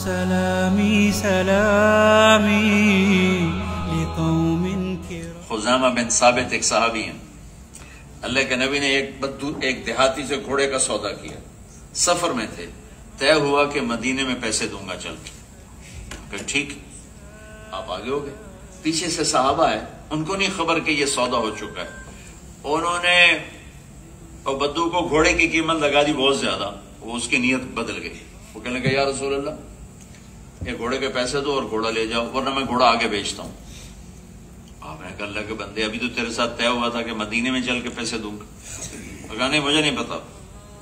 سلامي سلامي لقوم كرام. خزامہ بن ثابت ایک صحابی ہیں. اللہ کے نبی نے ایک دیہاتی سے گھوڑے کا سودا کیا. سفر میں تھے، طے ہوا کہ مدینے میں پیسے دوں گا چل کے. کہ ٹھیک آپ آگے ہو گئے. پیچھے سے صحابہ ہے، ان کو نہیں خبر کہ یہ سودا ہو چکا ہے. انہوں نے بدو کو گھوڑے کی قیمت لگا دی بہت زیادہ. وہ اس کی نیت بدل گئی. وہ کہنے لگا یا رسول اللہ یہ گھوڑے کے پیسے دو اور گھوڑا لے جاؤ ورنہ میں گھوڑا آگے بیچتا ہوں. آپ نے کہا اللہ کے بندے ابھی تو تیرے ساتھ طے ہوا تھا کہ مدینے میں چل کے پیسے دوں گا. کہا نہیں مجھے نہیں پتا،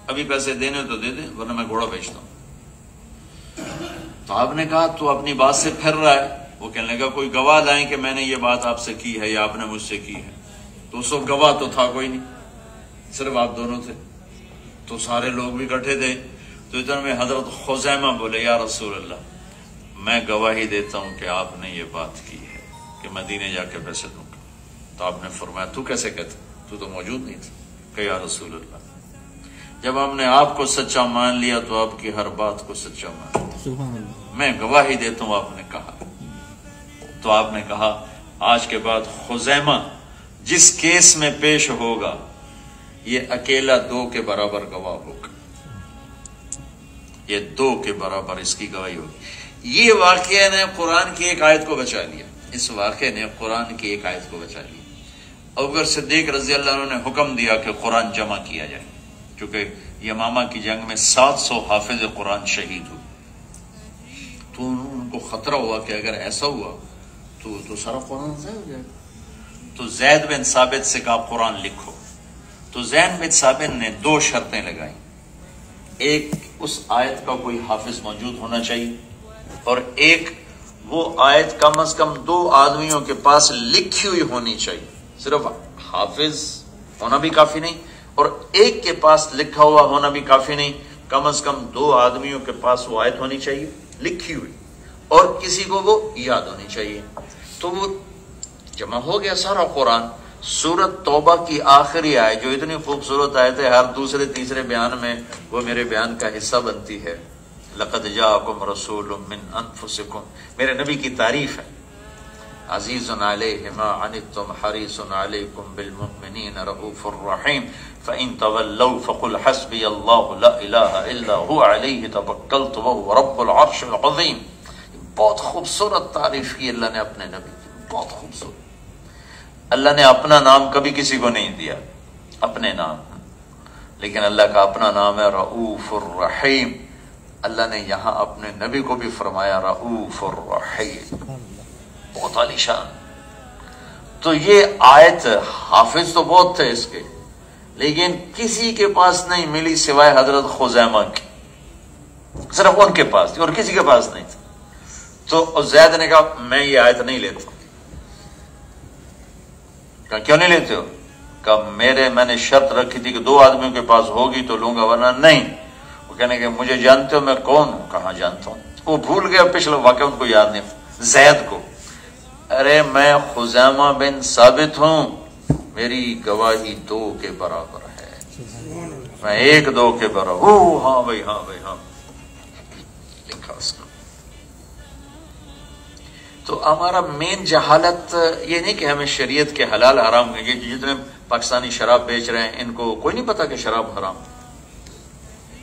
ابھی پیسے دینے تو دے دیں ورنہ میں گھوڑا بیچتا ہوں. تو آپ نے کہا تو اپنی بات سے پھر رہا ہے. وہ کہنے لگا کوئی گواہ لائیں کہ میں نے یہ بات آپ سے کی ہے یا آپ نے مجھ سے کی ہے. تو اس وقت گواہ تو تھا کوئی نہیں، صرف آپ دونوں تھے. تو سارے لوگ بھی اکٹھے تھے. تو اتنے میں حضرت خزیمہ بولے یا رسول اللہ میں گواہی دیتا ہوں کہ آپ نے یہ بات کی ہے کہ مدینے جا کے پیسے دوں گا. تو آپ نے فرمایا تو کیسے کہتا، تو موجود نہیں تھا. کہ یا رسول اللہ جب ہم نے آپ کو سچا مان لیا تو آپ کی ہر بات کو سچا مان لیا. میں گواہی دیتا ہوں آپ نے کہا. تو آپ نے کہا آج کے بعد خزیمہ جس کیس میں پیش ہوگا یہ اکیلا 2 کے برابر گواہ ہوگا. یہ 2 کے برابر اس کی گواہی ہوگی. یہ واقعہ نے قرآن کی ایک آیت کو بچا لیا. اس واقعے نے قرآن کی ایک آیت کو بچا لیا. ابوبکر صدیق رضی اللہ عنہ نے حکم دیا کہ قرآن جمع کیا جائے، چونکہ یمامہ کی جنگ میں 700 حافظ قرآن شہید ہوئے. تو ان کو خطرہ ہوا کہ اگر ایسا ہوا تو سارا قرآن ضائع ہو جائے گا. تو زید بن ثابت سے کہا قرآن لکھو. تو زید بن ثابت نے 2 شرطیں لگائیں. ایک اس آیت کا کوئی حافظ موجود ہونا چاہیے، اور ایک وہ آیت کم از کم 2 آدمیوں کے پاس لکھی ہوئی ہونی چاہیے. صرف حافظ ہونا بھی کافی نہیں اور ایک کے پاس لکھا ہوا ہونا بھی کافی نہیں. کم از کم 2 آدمیوں کے پاس وہ آیت ہونی چاہیے لکھی ہوئی، اور کسی کو وہ یاد ہونی چاہیے. تو وہ جمع ہو گیا سارا قرآن. سورت توبہ کی آخری آیت جو اتنی خوبصورت آیت ہے، ہر دوسرے تیسرے بیان میں وہ میرے بیان کا حصہ بنتی ہے. لقد جاءکم رسول من انفسکم، میرے نبی کی تعریف ہے. عزیز علیہ ما عنتم حریص علیکم بالمؤمنین رؤوف الرحیم فإن تولوا فقل حسبی اللہ لا الہ الا هو علیہ توکلت وهو رب العرش العظیم. بہت خوبصورت تعریف کی اللہ نے اپنے نبی کی، بہت خوبصورت. اللہ نے اپنا نام کبھی کسی کو نہیں دیا اپنے نام، لیکن اللہ کا اپنا نام ہے رؤوف الرحیم. اللہ نے یہاں اپنے نبی کو بھی فرمایا رؤوف الرحیم، بہت عالی شان. تو یہ آیت حافظ تو بہت تھے اس کے، لیکن کسی کے پاس نہیں ملی سوائے حضرت خزیمہ کی. صرف ان کے پاس تھی اور کسی کے پاس نہیں تھی. تو زید نے کہا میں یہ آیت نہیں لیتا. کہا کیوں نہیں لیتے ہو؟ کہا میں نے شرط رکھی تھی کہ 2 آدمیوں کے پاس ہوگی تو لوں گا ورنہ نہیں. وہ کہنے کہ مجھے جانتے ہو میں کون ہوں؟ کہاں جانتا ہوں. وہ بھول گیا پچھلا واقعہ، ان کو یاد نہیں. زید کو ارے میں خزیمہ بن ثابت ہوں، میری گواہی 2 کے برابر ہے، میں 1-2 کے برابر. ہاں بھائی ہاں بھائی ہاں لکھا اس کو. تو ہمارا مین جہالت یہ نہیں کہ ہمیں شریعت کے حلال حرام، یہ جتنے پاکستانی شراب بیچ رہے ہیں ان کو کوئی نہیں پتا کہ شراب حرام.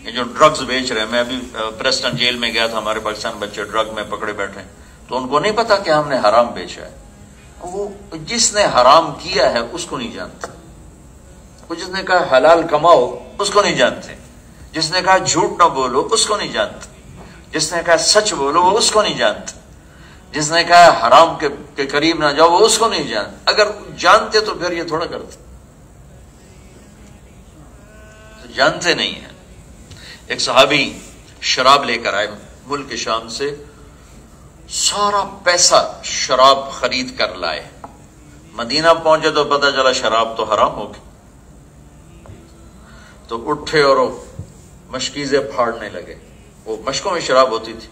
یہ جو ڈرگز بیچ رہے ہیں، میں ابھی پریسٹن جیل میں گیا تھا، ہمارے پاکستان بچے ڈرگ میں پکڑے بیٹھے ہیں، تو ان کو نہیں پتا کہ ہم نے حرام بیچا ہے. وہ جس نے حرام کیا ہے اس کو نہیں جانتے. وہ جس نے کہا حلال کماؤ اس کو نہیں جانتے. جس نے کہا جھوٹ نہ بولو اس کو نہیں جانتے. جس نے کہا سچ بولو وہ اس کو نہیں جانتے. جس نے کہا حرام کے قریب نہ جاؤ وہ اس کو نہیں جانتے. اگر جانتے تو پھر یہ تھوڑا کرتے، جانتے نہیں ہیں. ایک صحابی شراب لے کر آئے ملک شام سے، سارا پیسہ شراب خرید کر لائے. مدینہ پہنچے تو پتہ چلا شراب تو حرام ہو گئی. تو اٹھے اور مشکیزیں پھاڑنے لگے. وہ مشکوں میں شراب ہوتی تھی.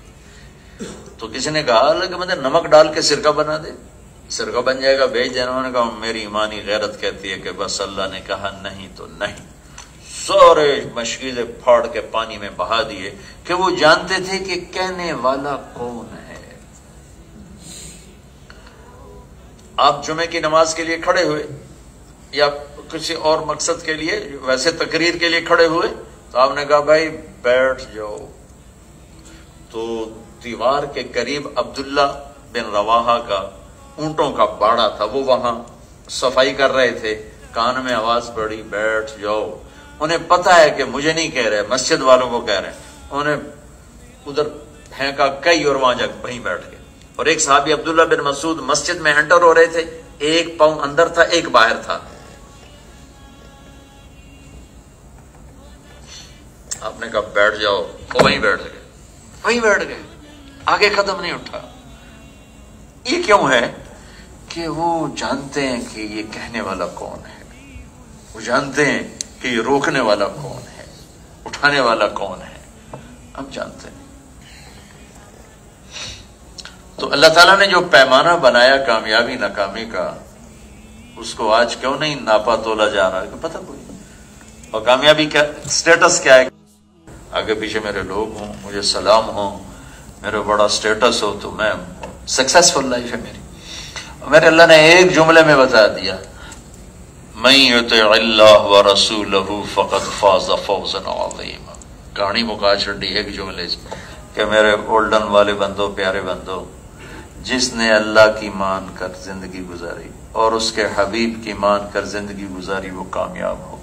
تو کسی نے کہا کہ مجھے نمک ڈال کے سرکہ بنا دے، سرکہ بن جائے گا، بیچ دینا. انہوں نے کہا میری ایمانی غیرت کہتی ہے کہ بس اللہ نے کہا نہیں تو نہیں. سارے مشغلے پھاڑ کے پانی میں بہا دیے کہ وہ جانتے تھے کہ کہنے والا کون ہے۔ آپ جمعے کی نماز کے لیے کھڑے ہوئے یا کسی اور مقصد کے لیے، ویسے تقریر کے لیے کھڑے ہوئے، تو آپ نے کہا بھائی بیٹھ جاؤ، تو دیوار کے قریب عبداللہ بن رواحہ کا اونٹوں کا باڑا تھا، وہ وہاں صفائی کر رہے تھے، کان میں آواز پڑی بیٹھ جاؤ۔ انہیں پتا ہے کہ مجھے نہیں کہہ رہے، مسجد والوں کو کہہ رہے ہیں، انہیں ادھر پھینکا کئی اور وہاں جا وہیں بیٹھ گئے۔ اور ایک صحابی عبداللہ بن مسعود مسجد میں انٹر ہو رہے تھے، ایک پاؤں اندر تھا ایک باہر تھا، آپ نے کہا بیٹھ جاؤ، وہ وہیں بیٹھ گئے، وہیں بیٹھ گئے، آگے قدم نہیں اٹھا۔ یہ کیوں ہے کہ وہ جانتے ہیں کہ یہ کہنے والا کون ہے، وہ جانتے ہیں کہ یہ روکنے والا کون ہے، اٹھانے والا کون ہے، ہم جانتے ہیں۔ تو اللہ تعالیٰ نے جو پیمانہ بنایا کامیابی ناکامی کا، اس کو آج کیوں نہیں ناپا تولا جا رہا ہے کہ پتہ کوئی نہیں۔ اور کامیابی کا سٹیٹس کیا ہے؟ آگے پیچھے میرے لوگ ہوں، مجھے سلام ہوں، میرا بڑا سٹیٹس ہو، تو میں سکسیسفل لائف ہے میری۔ میرے اللہ نے ایک جملے میں بتا دیا، من یطع اللہ ورسولہ فقد فاز فوزا عظیما۔ کہانی مکا چھڑی ایک جملے سے کہ میرے گولڈن والے بندو، پیارے بندو، جس نے اللہ کی مان کر زندگی گزاری اور اس کے حبیب کی مان کر زندگی گزاری، وہ کامیاب ہو